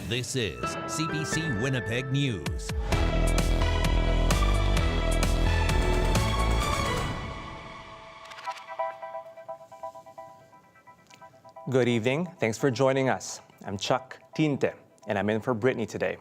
This is CBC Winnipeg News. Good evening. Thanks for joining us. I'm Chuck Tinte, and I'm in for Brittany today.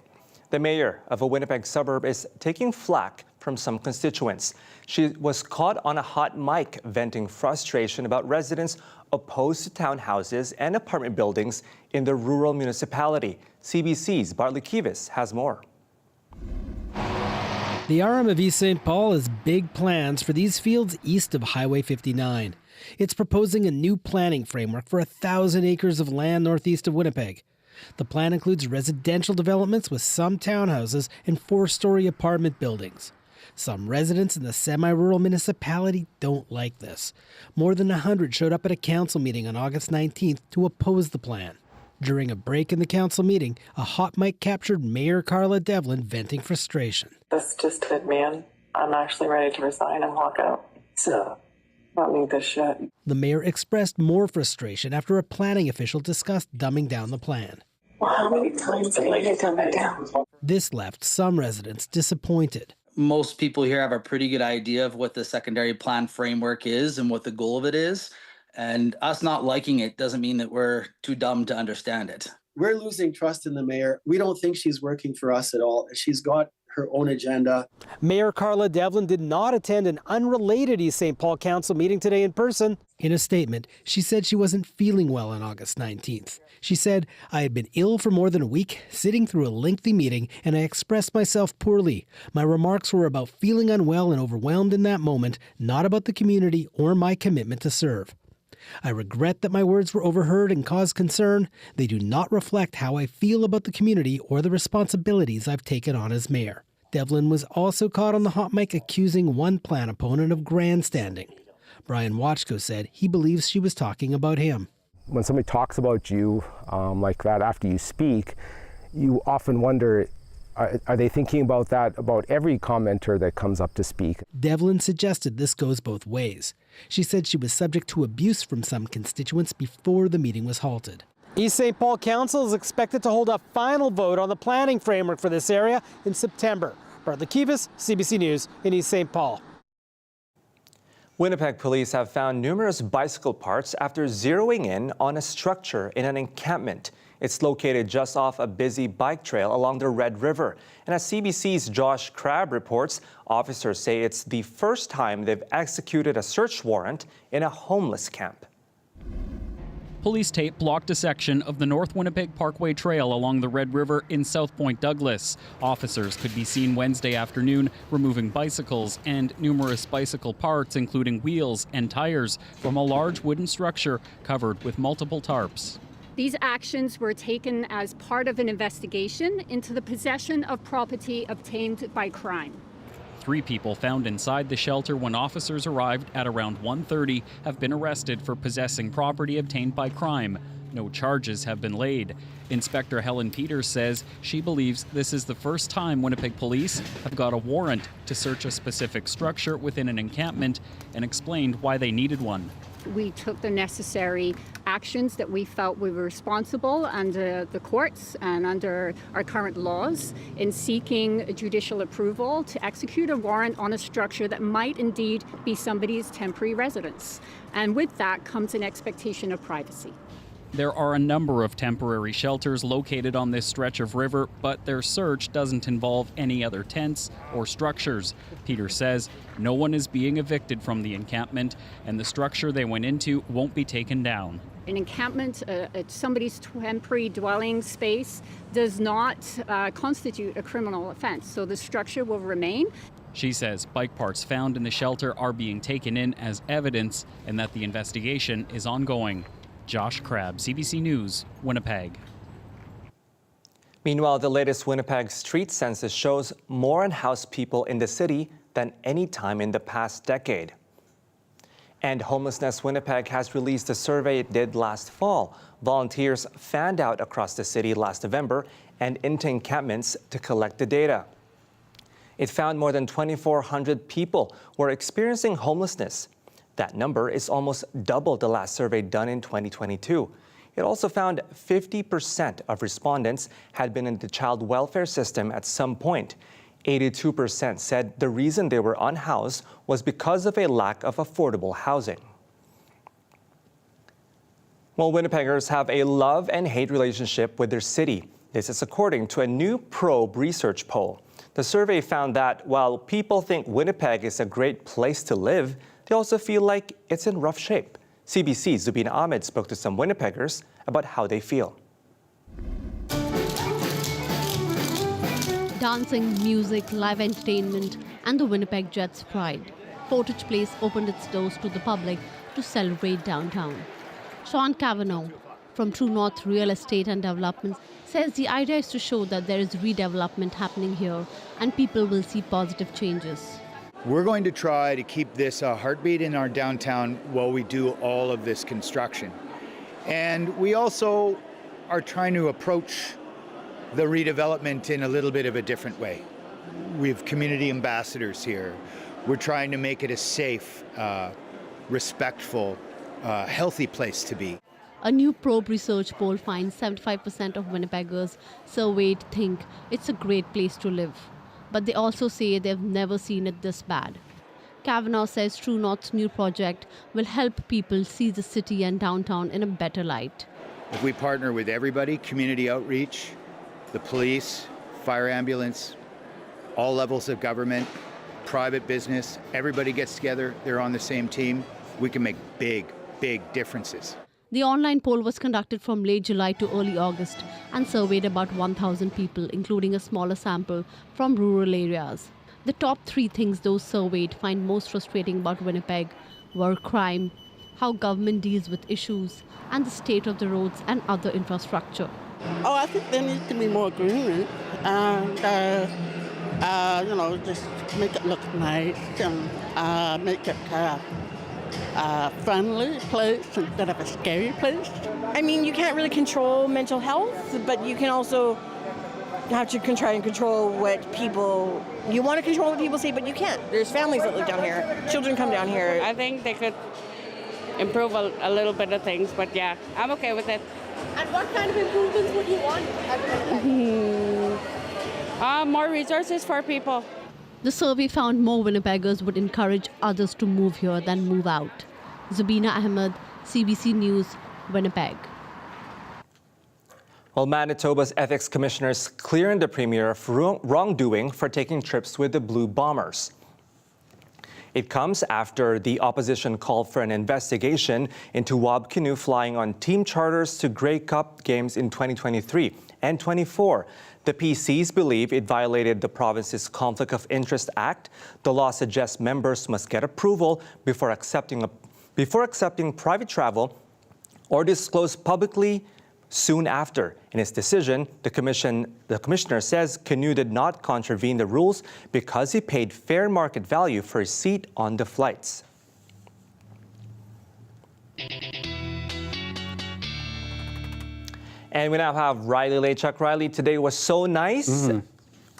The mayor of a Winnipeg suburb is taking flack from some constituents. She was caught on a hot mic venting frustration about residents opposed to townhouses and apartment buildings in the rural municipality. CBC's Bartley Kivas has more. The RM of East St. Paul has big plans for these fields east of Highway 59. It's proposing a new planning framework for 1,000 acres of land northeast of Winnipeg. The plan includes residential developments with some townhouses and four-story apartment buildings. Some residents in the semi-rural municipality don't like this. More than 100 showed up at a council meeting on August 19th to oppose the plan. During a break in the council meeting, a hot mic captured Mayor Carla Devlin venting frustration. This just hit me, and I'm actually ready to resign and walk out. So, I don't need this shit. The mayor expressed more frustration after a planning official discussed dumbing down the plan. Well, how many times did I dumb it down? This left some residents disappointed. Most people here have a pretty good idea of what the secondary plan framework is and what the goal of it is. And us not liking it doesn't mean that we're too dumb to understand it. We're losing trust in the mayor. We don't think she's working for us at all. She's got her own agenda. Mayor Carla Devlin did not attend an unrelated East St. Paul Council meeting today in person. In a statement, she said she wasn't feeling well on August 19th. She said, "I had been ill for more than a week, sitting through a lengthy meeting, and I expressed myself poorly. My remarks were about feeling unwell and overwhelmed in that moment, not about the community or my commitment to serve. I regret that my words were overheard and caused concern. They do not reflect how I feel about the community or the responsibilities I've taken on as mayor." Devlin was also caught on the hot mic accusing one plan opponent of grandstanding. Brian Watchko said he believes she was talking about him. When somebody talks about you like that after you speak, you often wonder, are they thinking about that about every commenter that comes up to speak? Devlin suggested this goes both ways. She said she was subject to abuse from some constituents before the meeting was halted. East St. Paul Council is expected to hold a final vote on the planning framework for this area in September. Bartley Kivas, CBC News in East St. Paul. Winnipeg police have found numerous bicycle parts after zeroing in on a structure in an encampment. It's located just off a busy bike trail along the Red River. And as CBC's Josh Crabb reports, officers say it's the first time they've executed a search warrant in a homeless camp. Police tape blocked a section of the North Winnipeg Parkway Trail along the Red River in South Point Douglas. Officers could be seen Wednesday afternoon removing bicycles and numerous bicycle parts, including wheels and tires, from a large wooden structure covered with multiple tarps. These actions were taken as part of an investigation into the possession of property obtained by crime. 3 people found inside the shelter when officers arrived at around 1:30 have been arrested for possessing property obtained by crime. No charges have been laid. Inspector Helen Peters says she believes this is the first time Winnipeg police have got a warrant to search a specific structure within an encampment, and explained why they needed one. We took the necessary actions that we felt we were responsible under the courts and under our current laws in seeking judicial approval to execute a warrant on a structure that might indeed be somebody's temporary residence. And with that comes an expectation of privacy. There are a number of temporary shelters located on this stretch of river, but their search doesn't involve any other tents or structures. Peter says no one is being evicted from the encampment, and the structure they went into won't be taken down. An encampment, somebody's temporary dwelling space, does not constitute a criminal offense, so the structure will remain. She says bike parts found in the shelter are being taken in as evidence and that the investigation is ongoing. Josh Crabb, CBC News, Winnipeg. Meanwhile, the latest Winnipeg street census shows more unhoused people in the city than any time in the past decade. And Homelessness Winnipeg has released a survey it did last fall. Volunteers fanned out across the city last November and into encampments to collect the data. It found more than 2,400 people were experiencing homelessness. That number is almost double the last survey done in 2022. It also found 50% of respondents had been in the child welfare system at some point. 82% said the reason they were unhoused was because of a lack of affordable housing. Well, Winnipeggers have a love and hate relationship with their city. This is according to a new Probe research poll. The survey found that while people think Winnipeg is a great place to live, they also feel like it's in rough shape. CBC's Zubina Ahmed spoke to some Winnipeggers about how they feel. Dancing, music, live entertainment, and the Winnipeg Jets' pride. Portage Place opened its doors to the public to celebrate downtown. Sean Cavanaugh from True North Real Estate and Development says the idea is to show that there is redevelopment happening here and people will see positive changes. We're going to try to keep this a heartbeat in our downtown while we do all of this construction. And we also are trying to approach the redevelopment in a little bit of a different way. We have community ambassadors here. We're trying to make it a safe, respectful, healthy place to be. A new Probe research poll finds 75% of Winnipeggers surveyed think it's a great place to live. But they also say they've never seen it this bad. Cavanaugh says True North's new project will help people see the city and downtown in a better light. If we partner with everybody, community outreach, the police, fire ambulance, all levels of government, private business, everybody gets together, they're on the same team, we can make big, big differences. The online poll was conducted from late July to early August and surveyed about 1,000 people, including a smaller sample from rural areas. The top 3 things those surveyed find most frustrating about Winnipeg were crime, how government deals with issues, and the state of the roads and other infrastructure. Oh, I think there needs to be more greenery and, just make it look nice and make it a friendly place instead of a scary place. I mean, you can't really control mental health, but you can also have to try and control what people, you want to control what people say, but you can't. There's families that live down here. Children come down here. I think they could improve a little bit of things, but yeah, I'm okay with it. And what kind of improvements would you want? More resources for people. The survey found more Winnipeggers would encourage others to move here than move out. Zubina Ahmed, CBC News, Winnipeg. Well, Manitoba's ethics commissioners clearing the premier of wrongdoing for taking trips with the Blue Bombers. It comes after the opposition called for an investigation into Wob Canoe flying on team charters to Grey Cup games in 2023 and 24. The PCs believe it violated the province's Conflict of Interest Act. The law suggests members must get approval before accepting private travel or disclose publicly soon after. In its decision, the commissioner says Canoe did not contravene the rules because he paid fair market value for his seat on the flights. And we now have Riley Lechuk. Riley, today was so nice. Mm-hmm.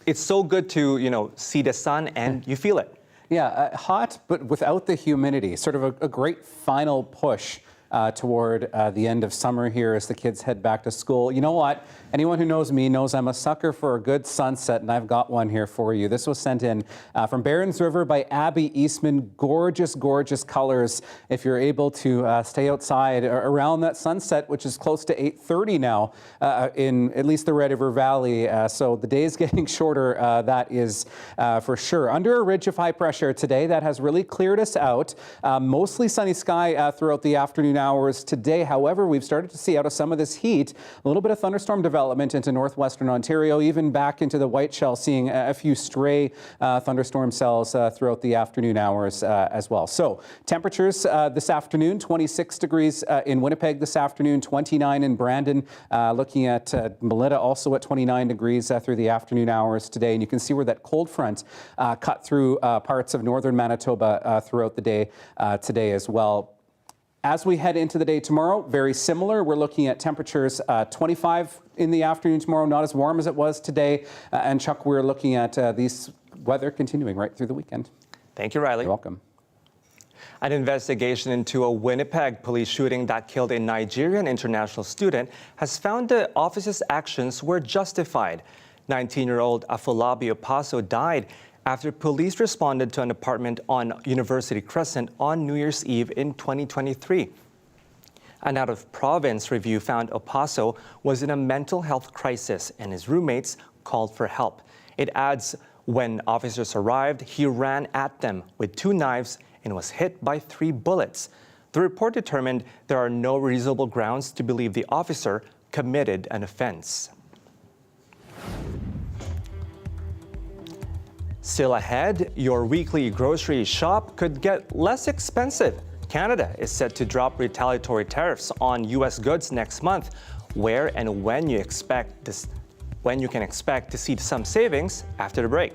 It's so good to, see the sun and you feel it. Yeah, hot, but without the humidity. Sort of a great final push toward the end of summer here as the kids head back to school. You know what? Anyone who knows me knows I'm a sucker for a good sunset, and I've got one here for you. This was sent in from Barons River by Abby Eastman. Gorgeous, gorgeous colors. If you're able to stay outside around that sunset, which is close to 8:30 now in at least the Red River Valley. So the day is getting shorter, that is for sure. Under a ridge of high pressure today, that has really cleared us out. Mostly sunny sky throughout the afternoon hours today. However, we've started to see out of some of this heat, a little bit of thunderstorm development into northwestern Ontario, even back into the Whiteshell, seeing a few stray thunderstorm cells throughout the afternoon hours as well. So temperatures this afternoon, 26 degrees in Winnipeg this afternoon, 29 in Brandon, looking at Melita also at 29 degrees through the afternoon hours today. And you can see where that cold front cut through parts of northern Manitoba throughout the day today as well. As we head into the day tomorrow, very similar. We're looking at temperatures 25 in the afternoon tomorrow, not as warm as it was today. And Chuck, we're looking at these weather continuing right through the weekend. Thank you, Riley. You're welcome. An investigation into a Winnipeg police shooting that killed a Nigerian international student has found the officer's actions were justified. 19-year-old Afolabi Opaso died after police responded to an apartment on University Crescent on New Year's Eve in 2023. An out-of-province review found Opaso was in a mental health crisis and his roommates called for help. It adds, when officers arrived, he ran at them with 2 knives and was hit by 3 bullets. The report determined there are no reasonable grounds to believe the officer committed an offense. Still ahead, your weekly grocery shop could get less expensive. Canada is set to drop retaliatory tariffs on U.S. goods next month. Where and when you can expect to see some savings after the break.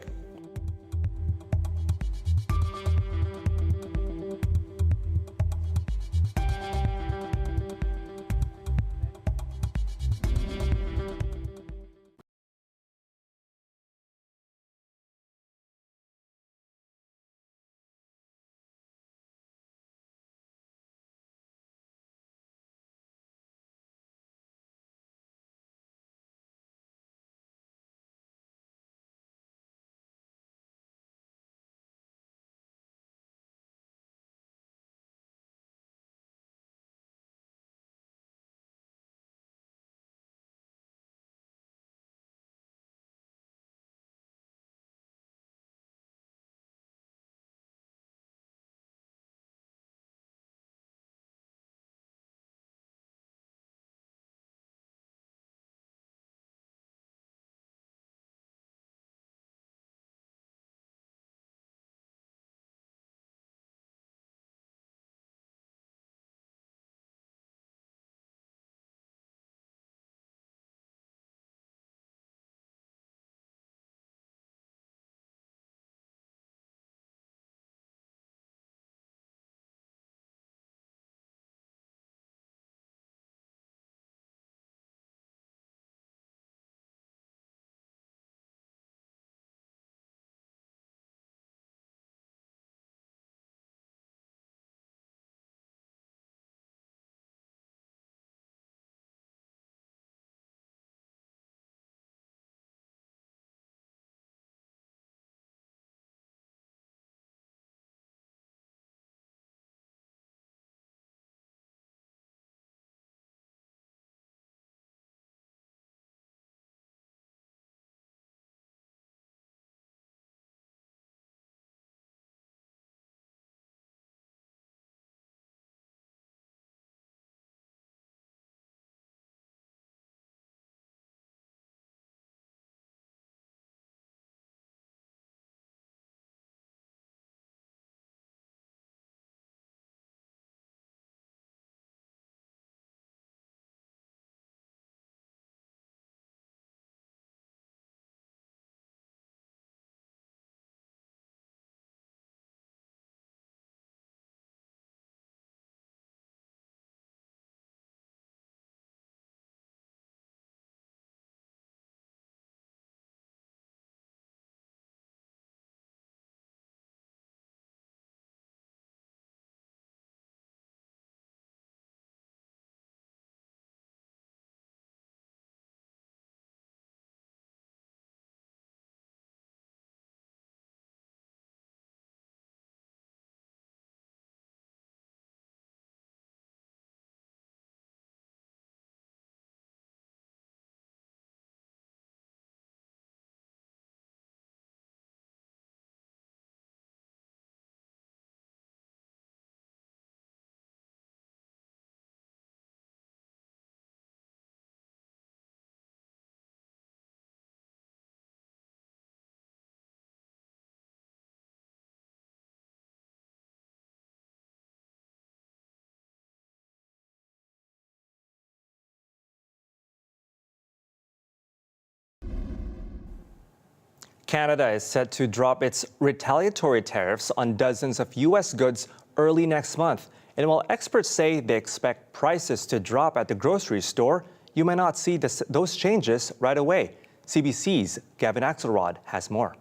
Canada is set to drop its retaliatory tariffs on dozens of U.S. goods early next month. And while experts say they expect prices to drop at the grocery store, you may not see those changes right away. CBC's Gavin Axelrod has more.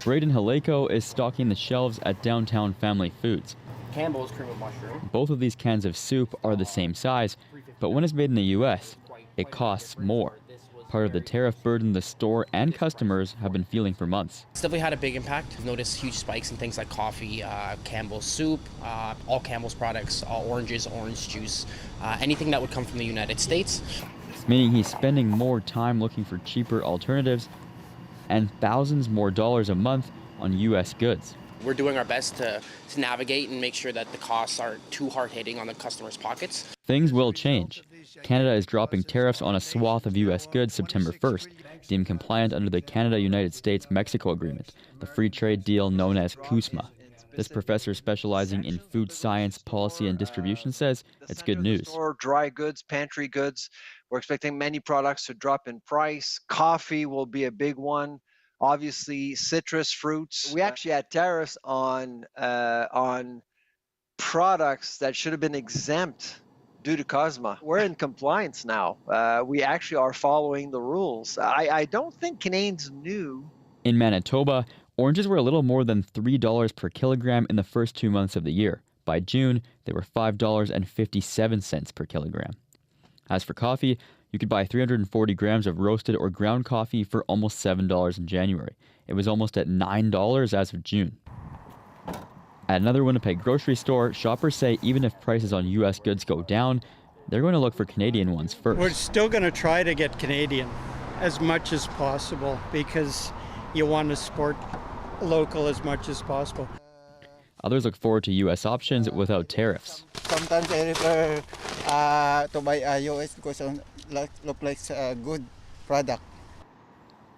Braden Haleko is stocking the shelves at Downtown Family Foods. Campbell's cream of mushroom. Both of these cans of soup are the same size, but when it's made in the U.S., it costs more. Part of the tariff burden the store and customers have been feeling for months. It's definitely had a big impact. I've noticed huge spikes in things like coffee, Campbell's soup, all Campbell's products, all oranges, orange juice, anything that would come from the United States. Meaning he's spending more time looking for cheaper alternatives and thousands more dollars a month on U.S. goods. We're doing our best to navigate and make sure that the costs aren't too hard-hitting on the customers' pockets. Things will change. Canada is dropping tariffs on a swath of U.S. goods September 1st, deemed compliant under the Canada-United States-Mexico Agreement, the free trade deal known as CUSMA. This professor specializing in food science, policy, and distribution says it's good news. Dry goods, pantry goods. We're expecting many products to drop in price. Coffee will be a big one. Obviously, citrus fruits. We actually had tariffs on products that should have been exempt due to CUSMA. We're in compliance now. We actually are following the rules. I don't think Canadians knew. In Manitoba, oranges were a little more than $3 per kilogram in the first 2 months of the year. By June, they were $5.57 per kilogram. As for coffee, you could buy 340 grams of roasted or ground coffee for almost $7 in January. It was almost at $9 as of June. At another Winnipeg grocery store, shoppers say even if prices on U.S. goods go down, they're going to look for Canadian ones first. We're still going to try to get Canadian as much as possible because you want to support local as much as possible. Others look forward to U.S. options without tariffs. Sometimes I prefer to buy a U.S. because it looks like a good product.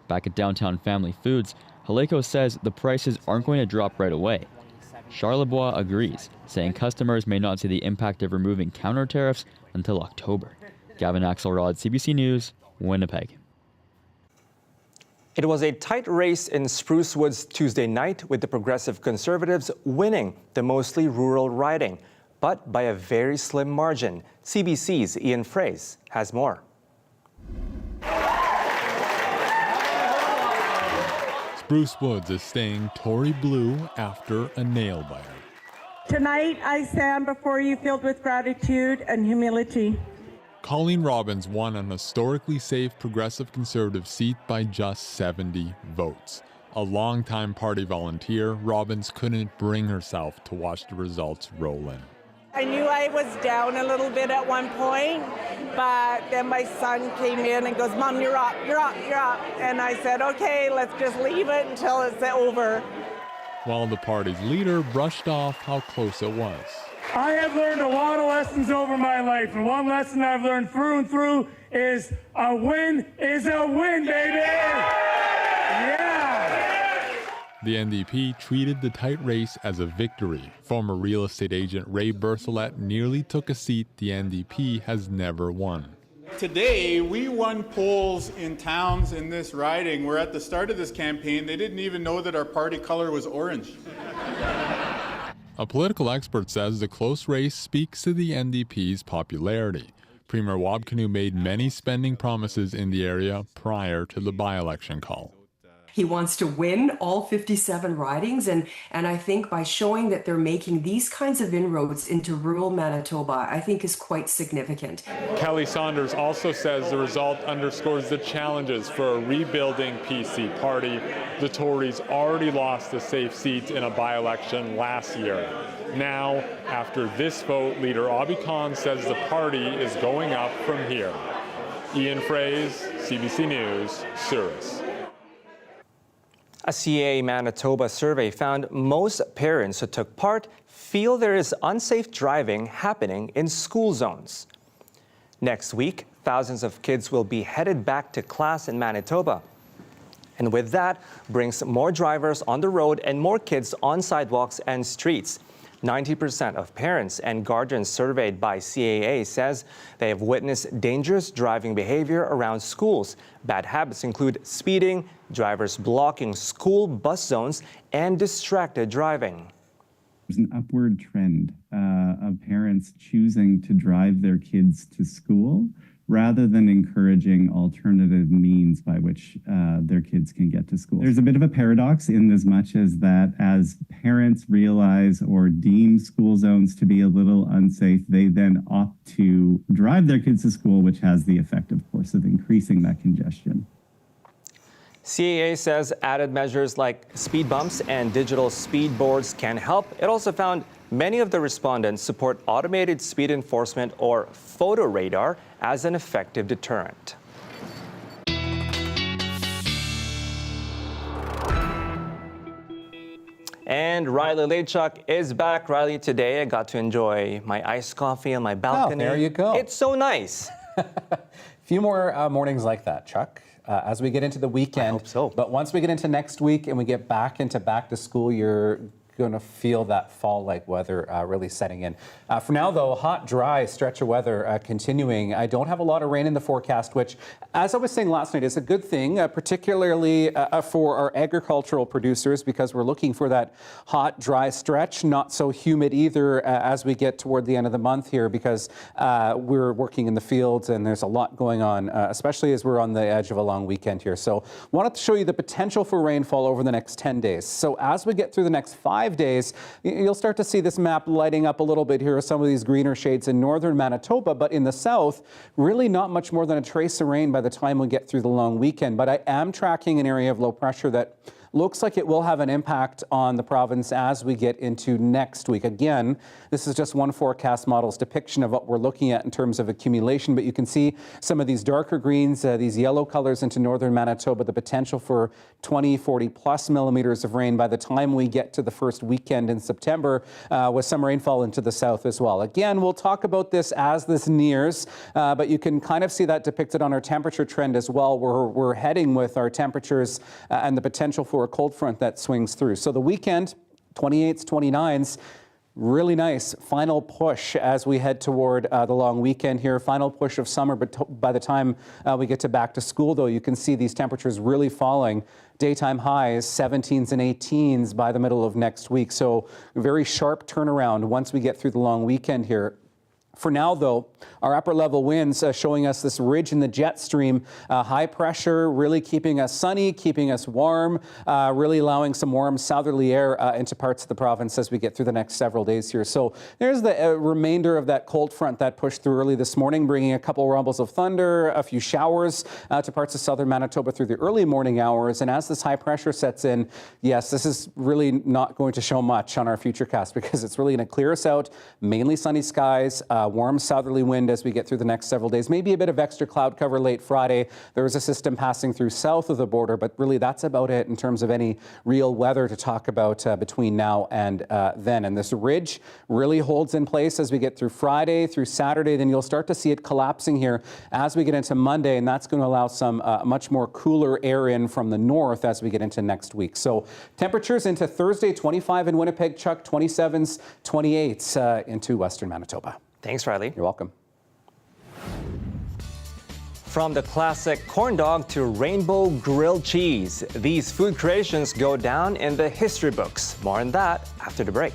Back at Downtown Family Foods, Haleko says the prices aren't going to drop right away. Charlebois agrees, saying customers may not see the impact of removing counter tariffs until October. Gavin Axelrod, CBC News, Winnipeg. It was a tight race in Spruce Woods Tuesday night, with the Progressive Conservatives winning the mostly rural riding, but by a very slim margin. CBC's Ian Fraze has more. Spruce Woods is staying Tory blue after a nail biter. Tonight, I stand before you filled with gratitude and humility. Colleen Robbins won an historically safe Progressive Conservative seat by just 70 votes. A longtime party volunteer, Robbins couldn't bring herself to watch the results roll in. I knew I was down a little bit at one point, but then my son came in and goes, "Mom, you're up, you're up, you're up." And I said, okay, let's just leave it until it's over. While the party's leader brushed off how close it was. I have learned a lot of lessons over my life, and one lesson I've learned through and through is a win is a win, baby! Yeah! The NDP treated the tight race as a victory. Former real estate agent Ray Berthollet nearly took a seat the NDP has never won. Today, we won polls in towns in this riding where at the start of this campaign, they didn't even know that our party color was orange. A political expert says the close race speaks to the NDP's popularity. Premier Wabkanu made many spending promises in the area prior to the by-election call. He wants to win all 57 ridings, and I think by showing that they're making these kinds of inroads into rural Manitoba, I think is quite significant. Kelly Saunders also says the result underscores the challenges for a rebuilding PC party. The Tories already lost a safe seat in a by-election last year. Now, after this vote, leader Abhi Khan says the party is going up from here. Ian Fraze, CBC News, Souris. A CA Manitoba survey found most parents who took part feel there is unsafe driving happening in school zones. Next week, thousands of kids will be headed back to class in Manitoba. And with that brings more drivers on the road and more kids on sidewalks and streets. 90% of parents and guardians surveyed by CAA says they have witnessed dangerous driving behavior around schools. Bad habits include speeding, drivers blocking school bus zones, and distracted driving. There's an upward trend of parents choosing to drive their kids to school rather than encouraging alternative means by which their kids can get to school. There's a bit of a paradox in as much as that as parents realize or deem school zones to be a little unsafe, they then opt to drive their kids to school, which has the effect, of course, of increasing that congestion. CAA says added measures like speed bumps and digital speed boards can help. It also found many of the respondents support automated speed enforcement or photo radar as an effective deterrent. And Riley Lechuk is back. Riley, today I got to enjoy my iced coffee on my balcony. Oh, there you go. It's so nice. A few more mornings like that, Chuck, as we get into the weekend. I hope so. But once we get into next week and we get back into back to school, you're going to feel that fall-like weather really setting in. For now, though, hot, dry stretch of weather continuing. I don't have a lot of rain in the forecast, which, as I was saying last night, is a good thing, particularly for our agricultural producers, because we're looking for that hot, dry stretch, not so humid either as we get toward the end of the month here, because we're working in the fields and there's a lot going on, especially as we're on the edge of a long weekend here. So wanted to show you the potential for rainfall over the next 10 days. So as we get through the next 5 days, you'll start to see this map lighting up a little bit here, some of these greener shades in northern Manitoba, but in the south, really not much more than a trace of rain by the time we get through the long weekend. But I am tracking an area of low pressure that looks like it will have an impact on the province as we get into next week. Again, this is just one forecast model's depiction of what we're looking at in terms of accumulation, but you can see some of these darker greens, these yellow colors into northern Manitoba, the potential for 20, 40 plus millimeters of rain by the time we get to the first weekend in September, with some rainfall into the south as well. Again, we'll talk about this as this nears, but you can kind of see that depicted on our temperature trend as well, where we're heading with our temperatures and the potential for a cold front that swings through. So the weekend, 28s, 29s, really nice final push as we head toward the long weekend here. Final push of summer, but by the time we get to back to school, though, you can see these temperatures really falling. Daytime highs, 17s and 18s by the middle of next week. So very sharp turnaround once we get through the long weekend here. For now, though, our upper level winds showing us this ridge in the jet stream, high pressure, really keeping us sunny, keeping us warm, really allowing some warm southerly air into parts of the province as we get through the next several days here. So there's the remainder of that cold front that pushed through early this morning, bringing a couple rumbles of thunder, a few showers to parts of southern Manitoba through the early morning hours. And as this high pressure sets in, yes, this is really not going to show much on our futurecast because it's really going to clear us out, mainly sunny skies, warm southerly wind as we get through the next several days. Maybe a bit of extra cloud cover late Friday. There is a system passing through south of the border, but really that's about it in terms of any real weather to talk about between now and then. And this ridge really holds in place as we get through Friday, through Saturday. Then you'll start to see it collapsing here as we get into Monday, and that's going to allow some much more cooler air in from the north as we get into next week. So temperatures into Thursday, 25 in Winnipeg, Chuck, 27s, 28s into western Manitoba. Thanks, Riley. You're welcome. From the classic corn dog to rainbow grilled cheese, these food creations go down in the history books. More on that after the break.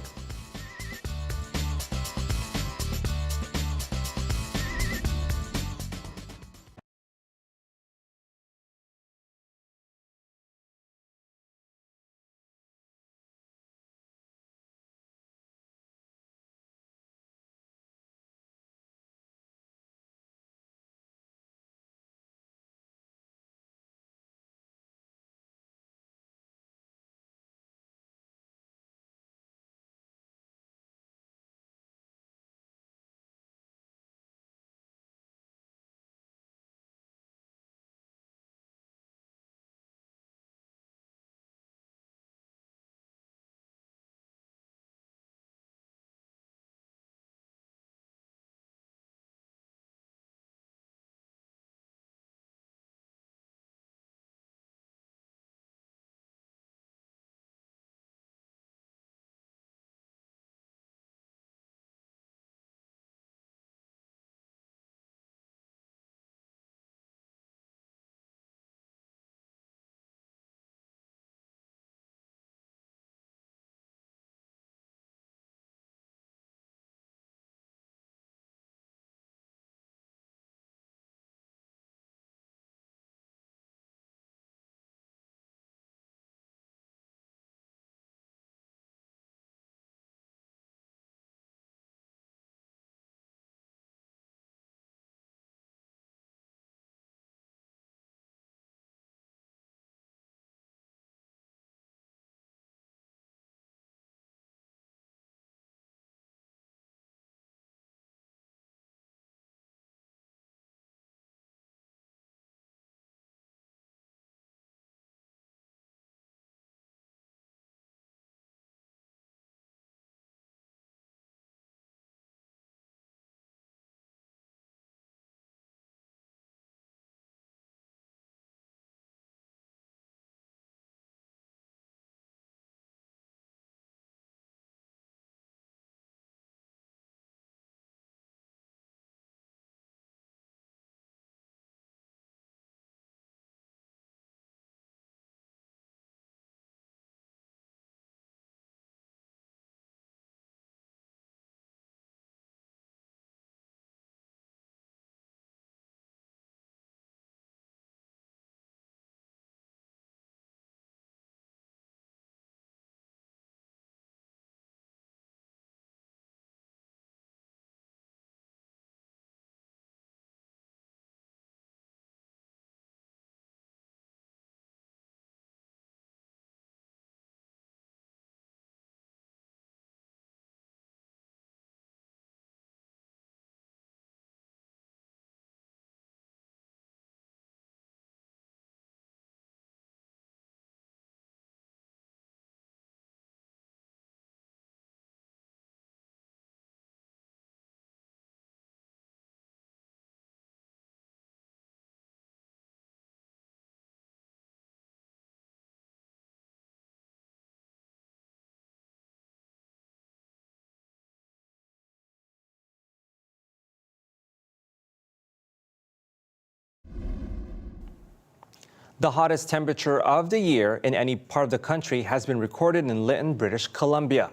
The hottest temperature of the year in any part of the country has been recorded in Lytton, British Columbia.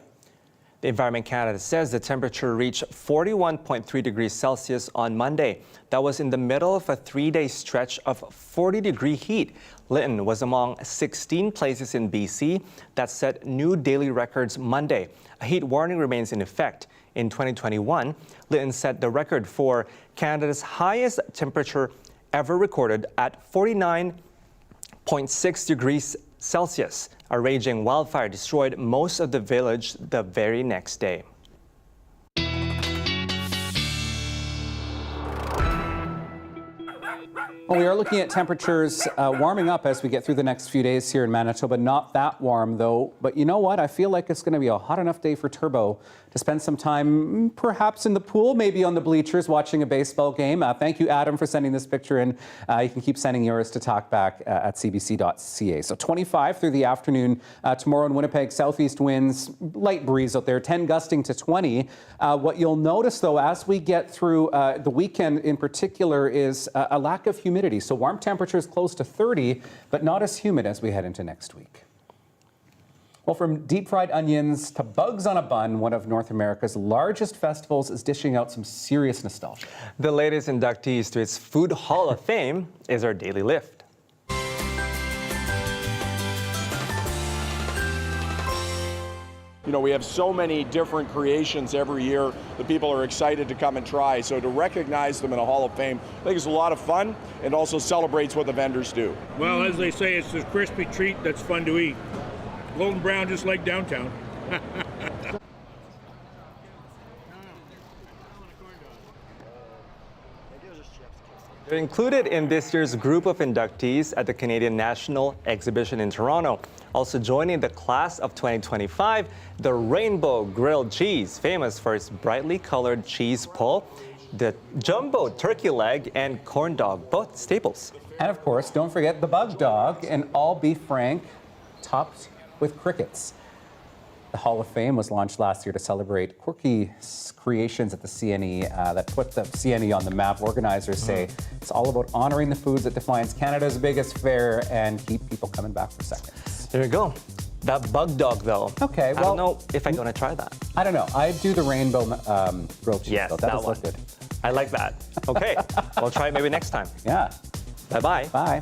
The Environment Canada says the temperature reached 41.3 degrees Celsius on Monday. That was in the middle of a 3-day stretch of 40-degree heat. Lytton was among 16 places in BC that set new daily records Monday. A heat warning remains in effect. In 2021, Lytton set the record for Canada's highest temperature ever recorded at 49.6 degrees Celsius. A raging wildfire destroyed most of the village the very next day. Well, we are looking at temperatures warming up as we get through the next few days here in Manitoba. Not that warm, though. But you know what? I feel like it's going to be a hot enough day for Turbo to spend some time perhaps in the pool, maybe on the bleachers watching a baseball game. Thank you, Adam, for sending this picture in. You can keep sending yours to talkback at cbc.ca. So 25 through the afternoon tomorrow in Winnipeg. Southeast winds, light breeze out there, 10 gusting to 20. What you'll notice, though, as we get through the weekend in particular is a lack of humidity. So warm temperatures close to 30, but not as humid as we head into next week. Well, from deep fried onions to bugs on a bun, one of North America's largest festivals is dishing out some serious nostalgia. The latest inductees to its Food Hall of Fame is our Daily Lift. You know, we have so many different creations every year that people are excited to come and try. So to recognize them in a Hall of Fame, I think it's a lot of fun and also celebrates what the vendors do. Well, as they say, it's a crispy treat that's fun to eat. Golden brown, just like downtown. They're included in this year's group of inductees at the Canadian National Exhibition in Toronto. Also joining the class of 2025, the Rainbow Grilled Cheese, famous for its brightly colored cheese pull, the Jumbo Turkey Leg, and Corn Dog, both staples. And of course, don't forget the Bug Dog, an all-beef frank topped with crickets. The Hall of Fame was launched last year to celebrate quirky creations at the CNE that put the CNE on the map. Organizers say it's all about honoring the foods that defines Canada's biggest fair and keep people coming back for seconds. There you go. That Bug Dog, though. Okay, well, I don't know if I'm going to try that. I don't know. I do the rainbow grilled cheese, yes, though. That does one. look good. I like that. Okay, we'll try it maybe next time. Yeah. Bye-bye. Bye.